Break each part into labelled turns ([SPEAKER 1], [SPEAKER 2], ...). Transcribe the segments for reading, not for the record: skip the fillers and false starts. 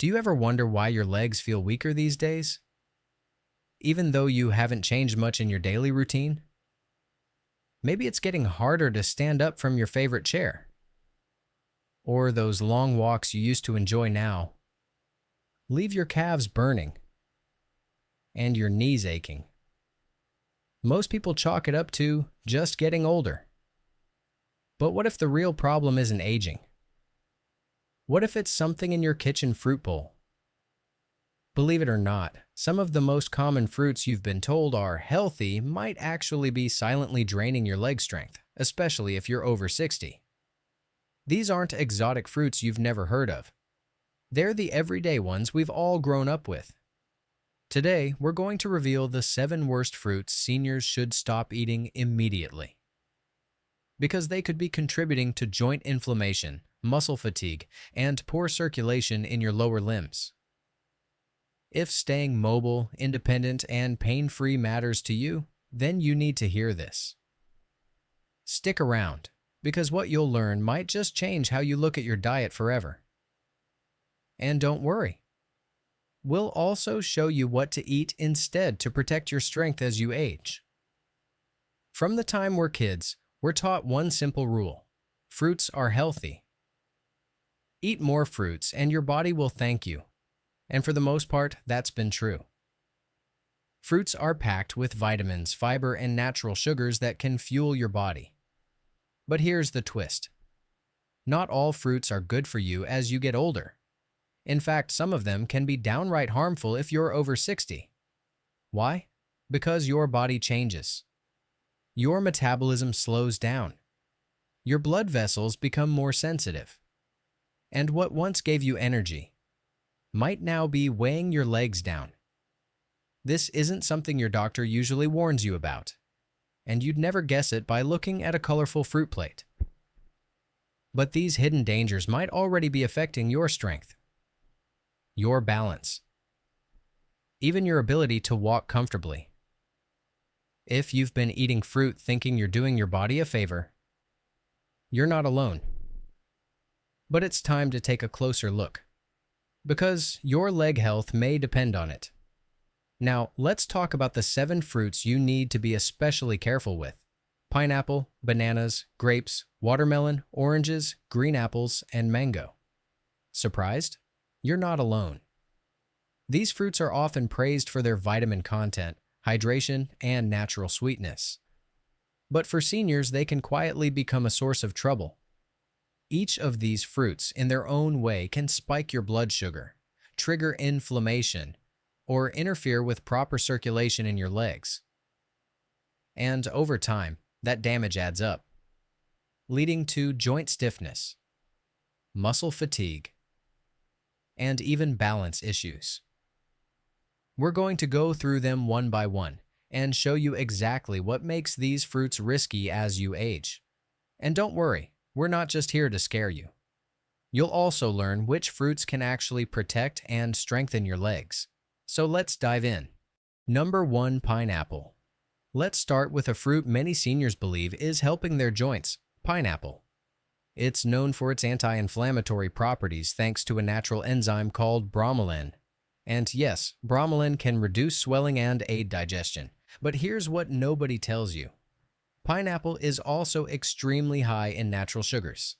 [SPEAKER 1] Do you ever wonder why your legs feel weaker these days, even though you haven't changed much in your daily routine? Maybe it's getting harder to stand up from your favorite chair, or those long walks you used to enjoy now leave your calves burning and your knees aching. Most people chalk it up to just getting older. But what if the real problem isn't aging? What if it's something in your kitchen fruit bowl? Believe it or not, some of the most common fruits you've been told are healthy might actually be silently draining your leg strength, especially if you're over 60. These aren't exotic fruits you've never heard of. They're the everyday ones we've all grown up with. Today, we're going to reveal the 7 worst fruits seniors should stop eating immediately, because they could be contributing to joint inflammation, muscle fatigue, and poor circulation in your lower limbs. If staying mobile, independent, and pain-free matters to you, then you need to hear this. Stick around, because what you'll learn might just change how you look at your diet forever. And don't worry. We'll also show you what to eat instead to protect your strength as you age. From the time we're kids, we're taught one simple rule: fruits are healthy. Eat more fruits and your body will thank you. And for the most part, that's been true. Fruits are packed with vitamins, fiber, and natural sugars that can fuel your body. But here's the twist. Not all fruits are good for you as you get older. In fact, some of them can be downright harmful if you're over 60. Why? Because your body changes. Your metabolism slows down. Your blood vessels become more sensitive. And what once gave you energy might now be weighing your legs down. This isn't something your doctor usually warns you about, and you'd never guess it by looking at a colorful fruit plate. But these hidden dangers might already be affecting your strength, your balance, even your ability to walk comfortably. If you've been eating fruit thinking you're doing your body a favor, you're not alone. But it's time to take a closer look, because your leg health may depend on it. Now, let's talk about the 7 fruits you need to be especially careful with: pineapple, bananas, grapes, watermelon, oranges, green apples, and mango. Surprised? You're not alone. These fruits are often praised for their vitamin content, hydration, and natural sweetness. But for seniors, they can quietly become a source of trouble. Each of these fruits, in their own way, can spike your blood sugar, trigger inflammation, or interfere with proper circulation in your legs. And over time, that damage adds up, leading to joint stiffness, muscle fatigue, and even balance issues. We're going to go through them one by one and show you exactly what makes these fruits risky as you age. And don't worry, we're not just here to scare you. You'll also learn which fruits can actually protect and strengthen your legs. So let's dive in. Number 1, pineapple. Let's start with a fruit many seniors believe is helping their joints: pineapple. It's known for its anti-inflammatory properties thanks to a natural enzyme called bromelain. And yes, bromelain can reduce swelling and aid digestion. But here's what nobody tells you. Pineapple is also extremely high in natural sugars.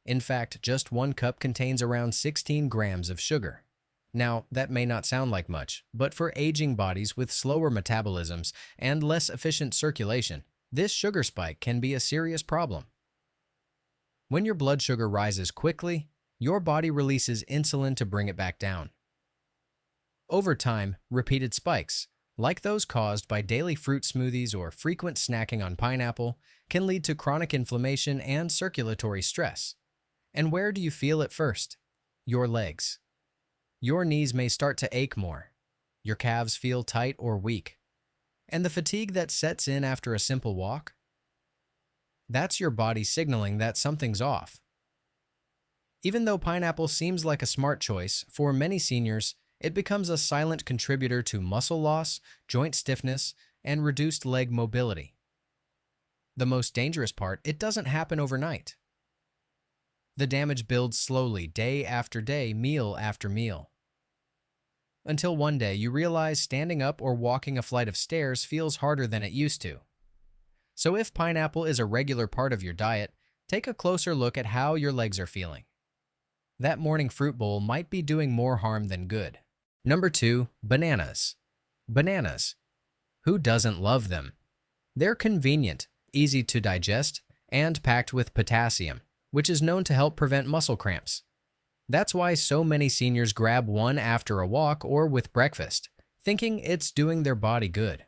[SPEAKER 1] In fact, just 1 cup contains around 16 grams of sugar. Now, that may not sound like much, but for aging bodies with slower metabolisms and less efficient circulation, this sugar spike can be a serious problem. When your blood sugar rises quickly, your body releases insulin to bring it back down. Over time, repeated spikes, like those caused by daily fruit smoothies or frequent snacking on pineapple, can lead to chronic inflammation and circulatory stress. And where do you feel it first? Your legs. Your knees may start to ache more. Your calves feel tight or weak. And the fatigue that sets in after a simple walk? That's your body signaling that something's off. Even though pineapple seems like a smart choice, for many seniors, it becomes a silent contributor to muscle loss, joint stiffness, and reduced leg mobility. The most dangerous part, it doesn't happen overnight. The damage builds slowly, day after day, meal after meal. until one day you realize standing up or walking a flight of stairs feels harder than it used to. So if pineapple is a regular part of your diet, take a closer look at how your legs are feeling. That morning fruit bowl might be doing more harm than good. Number 2, bananas. Bananas. Who doesn't love them? They're convenient, easy to digest, and packed with potassium, which is known to help prevent muscle cramps. That's why so many seniors grab one after a walk or with breakfast, thinking it's doing their body good.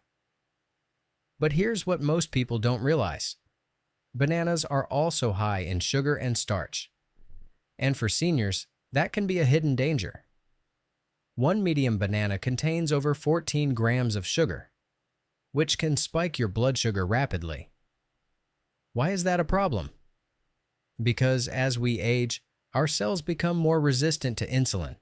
[SPEAKER 1] But here's what most people don't realize. Bananas are also high in sugar and starch. And for seniors, that can be a hidden danger. One medium banana contains over 14 grams of sugar, which can spike your blood sugar rapidly. Why is that a problem? Because as we age, our cells become more resistant to insulin.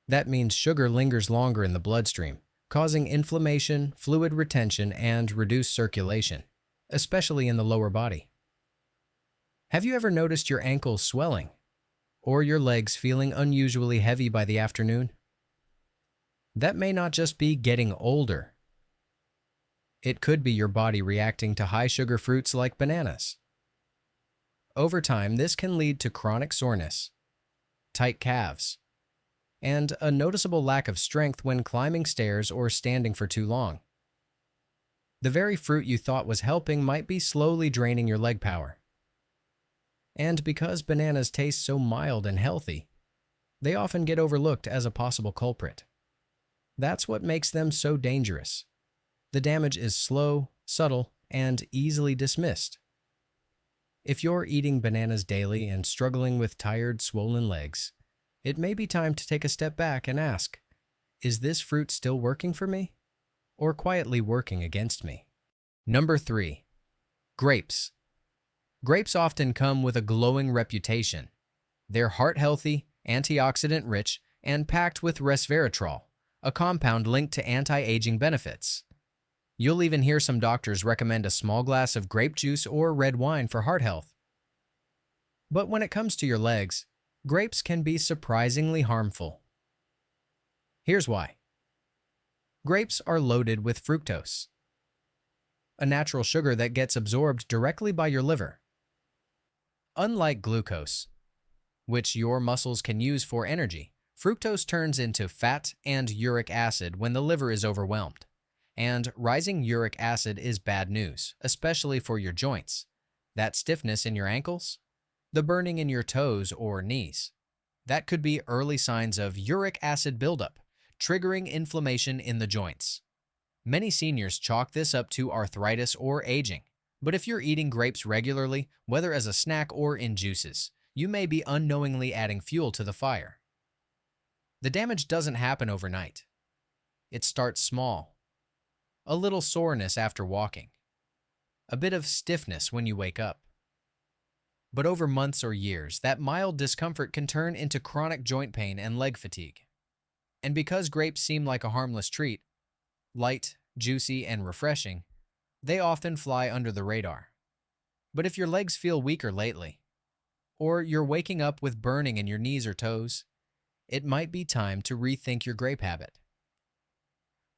[SPEAKER 1] That means sugar lingers longer in the bloodstream, causing inflammation, fluid retention, and reduced circulation, especially in the lower body. Have you ever noticed your ankles swelling or your legs feeling unusually heavy by the afternoon? That may not just be getting older. It could be your body reacting to high-sugar fruits like bananas. Over time, this can lead to chronic soreness, tight calves, and a noticeable lack of strength when climbing stairs or standing for too long. The very fruit you thought was helping might be slowly draining your leg power. And because bananas taste so mild and healthy, they often get overlooked as a possible culprit. That's what makes them so dangerous. The damage is slow, subtle, and easily dismissed. If you're eating bananas daily and struggling with tired, swollen legs, it may be time to take a step back and ask, is this fruit still working for me, or quietly working against me? Number 3, grapes. Grapes often come with a glowing reputation. They're heart-healthy, antioxidant-rich, and packed with resveratrol, a compound linked to anti-aging benefits. You'll even hear some doctors recommend a small glass of grape juice or red wine for heart health. But when it comes to your legs, grapes can be surprisingly harmful. Here's why. Grapes are loaded with fructose, a natural sugar that gets absorbed directly by your liver. Unlike glucose, which your muscles can use for energy, fructose turns into fat and uric acid when the liver is overwhelmed. And rising uric acid is bad news, especially for your joints. That stiffness in your ankles, the burning in your toes or knees. That could be early signs of uric acid buildup, triggering inflammation in the joints. Many seniors chalk this up to arthritis or aging. But if you're eating grapes regularly, whether as a snack or in juices, you may be unknowingly adding fuel to the fire. The damage doesn't happen overnight. It starts small. A little soreness after walking. A bit of stiffness when you wake up. But over months or years, that mild discomfort can turn into chronic joint pain and leg fatigue. And because grapes seem like a harmless treat, light, juicy, and refreshing, they often fly under the radar. But if your legs feel weaker lately, or you're waking up with burning in your knees or toes, it might be time to rethink your grape habit.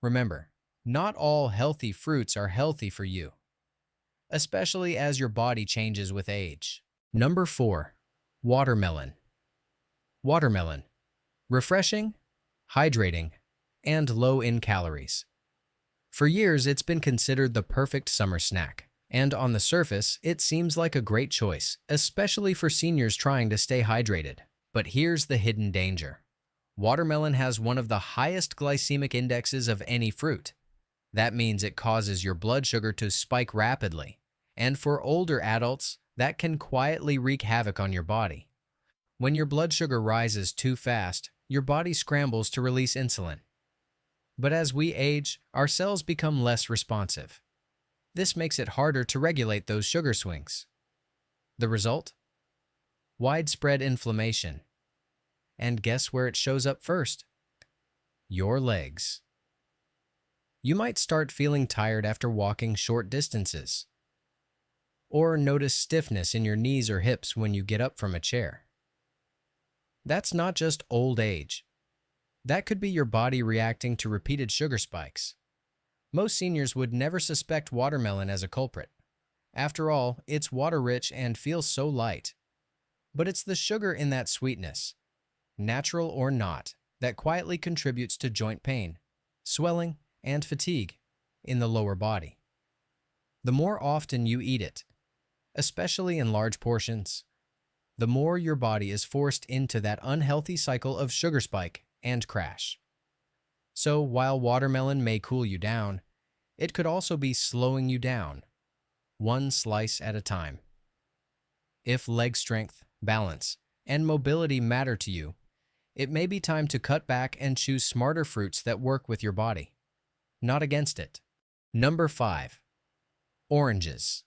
[SPEAKER 1] Remember, not all healthy fruits are healthy for you, especially as your body changes with age. Number 4, watermelon. Watermelon. Refreshing, hydrating, and low in calories. For years, it's been considered the perfect summer snack, and on the surface, it seems like a great choice, especially for seniors trying to stay hydrated. But here's the hidden danger. Watermelon has one of the highest glycemic indexes of any fruit. That means it causes your blood sugar to spike rapidly, and for older adults, that can quietly wreak havoc on your body. When your blood sugar rises too fast, your body scrambles to release insulin. But as we age, our cells become less responsive. This makes it harder to regulate those sugar swings. The result? Widespread inflammation. And guess where it shows up first? Your legs. You might start feeling tired after walking short distances, or notice stiffness in your knees or hips when you get up from a chair. That's not just old age. That could be your body reacting to repeated sugar spikes. Most seniors would never suspect watermelon as a culprit. After all, it's water-rich and feels so light. But it's the sugar in that sweetness, natural or not, that quietly contributes to joint pain, swelling, and fatigue in the lower body. The more often you eat it, especially in large portions, the more your body is forced into that unhealthy cycle of sugar spike and crash. So while watermelon may cool you down, it could also be slowing you down, one slice at a time. If leg strength, balance, and mobility matter to you, it may be time to cut back and choose smarter fruits that work with your body, not against it. Number 5. Oranges.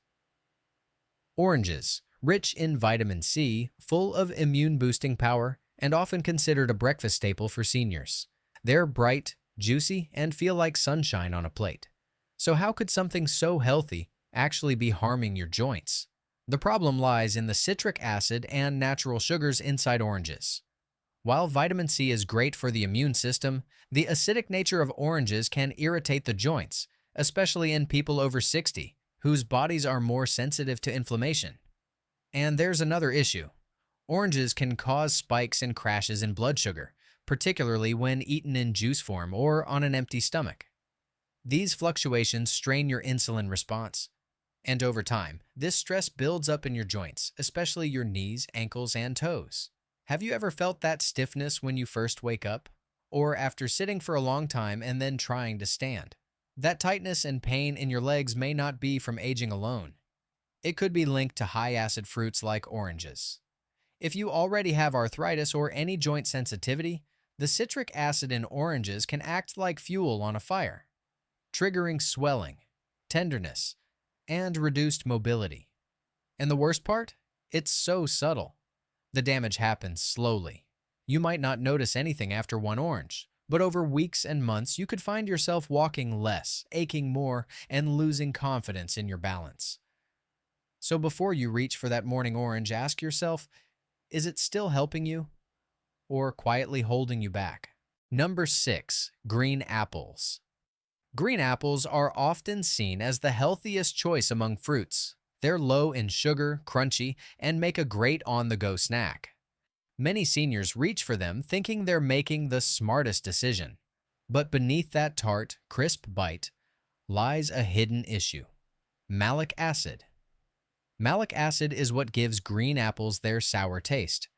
[SPEAKER 1] Oranges, rich in vitamin C, full of immune-boosting power, and often considered a breakfast staple for seniors. They're bright, juicy, and feel like sunshine on a plate. So how could something so healthy actually be harming your joints? The problem lies in the citric acid and natural sugars inside oranges. While vitamin C is great for the immune system, the acidic nature of oranges can irritate the joints, especially in people over 60, whose bodies are more sensitive to inflammation. And there's another issue. Oranges can cause spikes and crashes in blood sugar, particularly when eaten in juice form or on an empty stomach. These fluctuations strain your insulin response. And over time, this stress builds up in your joints, especially your knees, ankles, and toes. Have you ever felt that stiffness when you first wake up? Or after sitting for a long time and then trying to stand? That tightness and pain in your legs may not be from aging alone. It could be linked to high-acid fruits like oranges. If you already have arthritis or any joint sensitivity, the citric acid in oranges can act like fuel on a fire, triggering swelling, tenderness, and reduced mobility. And the worst part? It's so subtle. The damage happens slowly. You might not notice anything after one orange, but over weeks and months you could find yourself walking less, aching more, and losing confidence in your balance. So before you reach for that morning orange, ask yourself, is it still helping you or quietly holding you back? Number 6. Green apples. Green apples are often seen as the healthiest choice among fruits. They're low in sugar, crunchy, and make a great on-the-go snack. Many seniors reach for them thinking they're making the smartest decision. But beneath that tart, crisp bite lies a hidden issue: malic acid. Malic acid is what gives green apples their sour taste.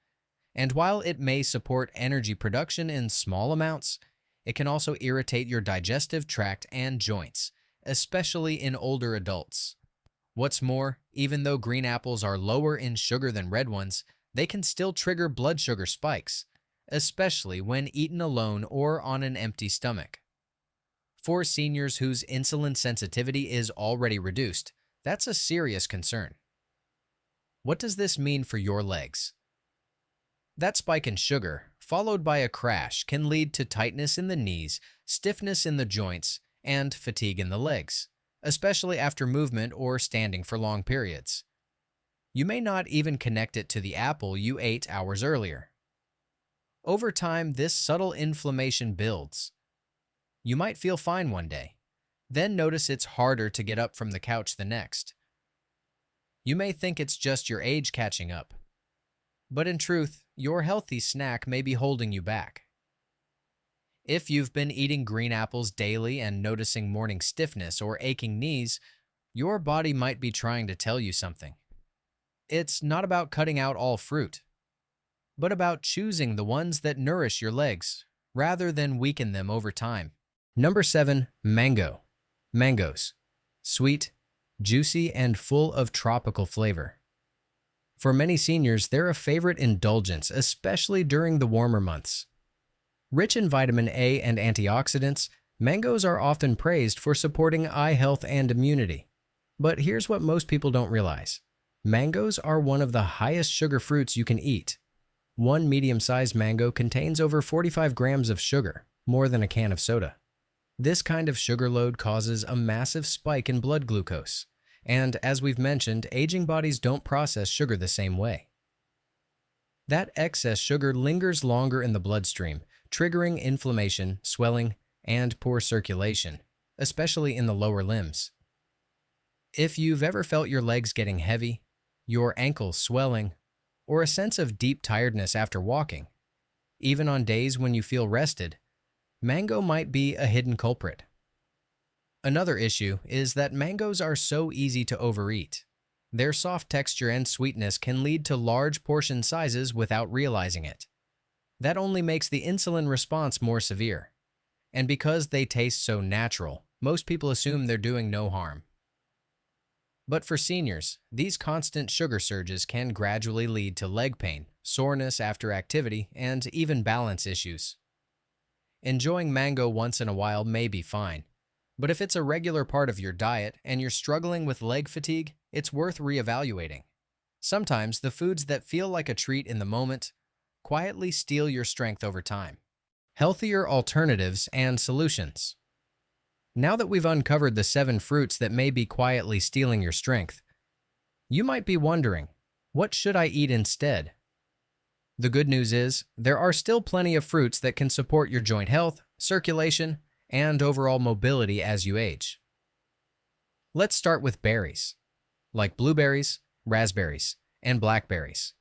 [SPEAKER 1] And while it may support energy production in small amounts, it can also irritate your digestive tract and joints, especially in older adults. What's more, even though green apples are lower in sugar than red ones, they can still trigger blood sugar spikes, especially when eaten alone or on an empty stomach. For seniors whose insulin sensitivity is already reduced, that's a serious concern. What does this mean for your legs? That spike in sugar, followed by a crash, can lead to tightness in the knees, stiffness in the joints, and fatigue in the legs, especially after movement or standing for long periods. You may not even connect it to the apple you ate hours earlier. Over time, this subtle inflammation builds. You might feel fine one day, then notice it's harder to get up from the couch the next. You may think it's just your age catching up, but in truth, your healthy snack may be holding you back. If you've been eating green apples daily and noticing morning stiffness or aching knees, your body might be trying to tell you something. It's not about cutting out all fruit, but about choosing the ones that nourish your legs rather than weaken them over time. Number 7. Mango. Mangoes. Sweet, juicy, and full of tropical flavor. For many seniors, they're a favorite indulgence, especially during the warmer months. Rich in vitamin A and antioxidants, mangoes are often praised for supporting eye health and immunity. But here's what most people don't realize. Mangoes are one of the highest sugar fruits you can eat. One medium-sized mango contains over 45 grams of sugar, more than a can of soda. This kind of sugar load causes a massive spike in blood glucose. And as we've mentioned, aging bodies don't process sugar the same way. That excess sugar lingers longer in the bloodstream, triggering inflammation, swelling, and poor circulation, especially in the lower limbs. If you've ever felt your legs getting heavy, your ankles swelling, or a sense of deep tiredness after walking, even on days when you feel rested, mango might be a hidden culprit. Another issue is that mangoes are so easy to overeat. Their soft texture and sweetness can lead to large portion sizes without realizing it. That only makes the insulin response more severe. And because they taste so natural, most people assume they're doing no harm. But for seniors, these constant sugar surges can gradually lead to leg pain, soreness after activity, and even balance issues. Enjoying mango once in a while may be fine, but if it's a regular part of your diet and you're struggling with leg fatigue, it's worth reevaluating. Sometimes the foods that feel like a treat in the moment quietly steal your strength over time. Healthier alternatives and solutions. Now that we've uncovered the 7 fruits that may be quietly stealing your strength, you might be wondering, what should I eat instead? The good news is, there are still plenty of fruits that can support your joint health, circulation, and overall mobility as you age. Let's start with berries, like blueberries, raspberries, and blackberries.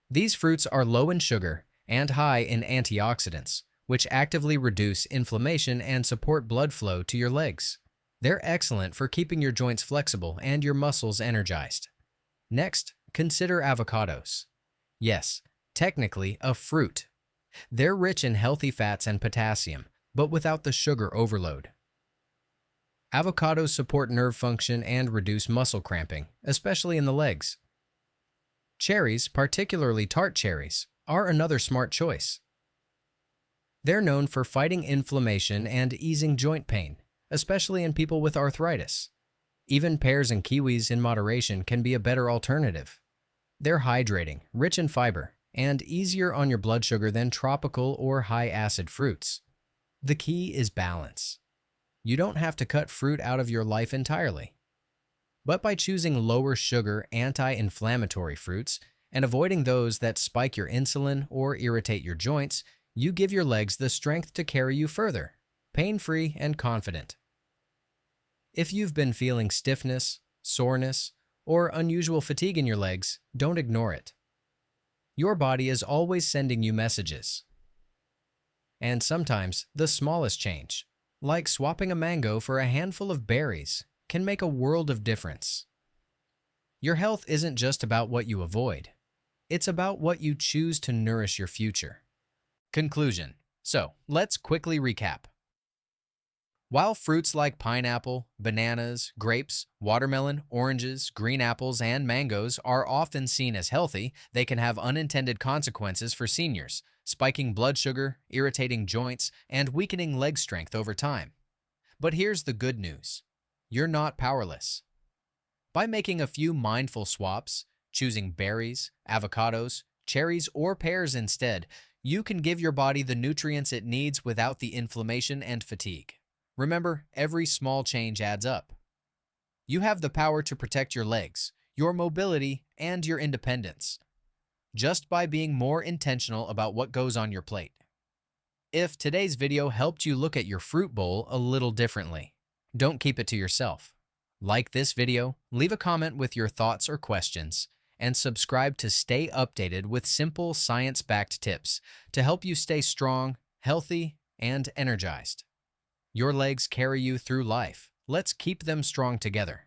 [SPEAKER 1] These fruits are low in sugar and high in antioxidants, which actively reduce inflammation and support blood flow to your legs. They're excellent for keeping your joints flexible and your muscles energized. Next, consider avocados. Yes, technically a fruit. They're rich in healthy fats and potassium, but without the sugar overload. Avocados support nerve function and reduce muscle cramping, especially in the legs. Cherries, particularly tart cherries, are another smart choice. They're known for fighting inflammation and easing joint pain, especially in people with arthritis. Even pears and kiwis in moderation can be a better alternative. They're hydrating, rich in fiber, and easier on your blood sugar than tropical or high-acid fruits. The key is balance. You don't have to cut fruit out of your life entirely. But by choosing lower sugar, anti-inflammatory fruits and avoiding those that spike your insulin or irritate your joints, you give your legs the strength to carry you further, pain-free and confident. If you've been feeling stiffness, soreness, or unusual fatigue in your legs, don't ignore it. Your body is always sending you messages. And sometimes the smallest change, like swapping a mango for a handful of berries, can make a world of difference. Your health isn't just about what you avoid. It's about what you choose to nourish your future. Conclusion. So, let's quickly recap. While fruits like pineapple, bananas, grapes, watermelon, oranges, green apples, and mangoes are often seen as healthy, they can have unintended consequences for seniors, spiking blood sugar, irritating joints, and weakening leg strength over time. But here's the good news. You're not powerless. By making a few mindful swaps, choosing berries, avocados, cherries, or pears instead, you can give your body the nutrients it needs without the inflammation and fatigue. Remember, every small change adds up. You have the power to protect your legs, your mobility, and your independence, just by being more intentional about what goes on your plate. If today's video helped you look at your fruit bowl a little differently, don't keep it to yourself. Like this video, leave a comment with your thoughts or questions, and subscribe to stay updated with simple science-backed tips to help you stay strong, healthy, and energized. Your legs carry you through life. Let's keep them strong together.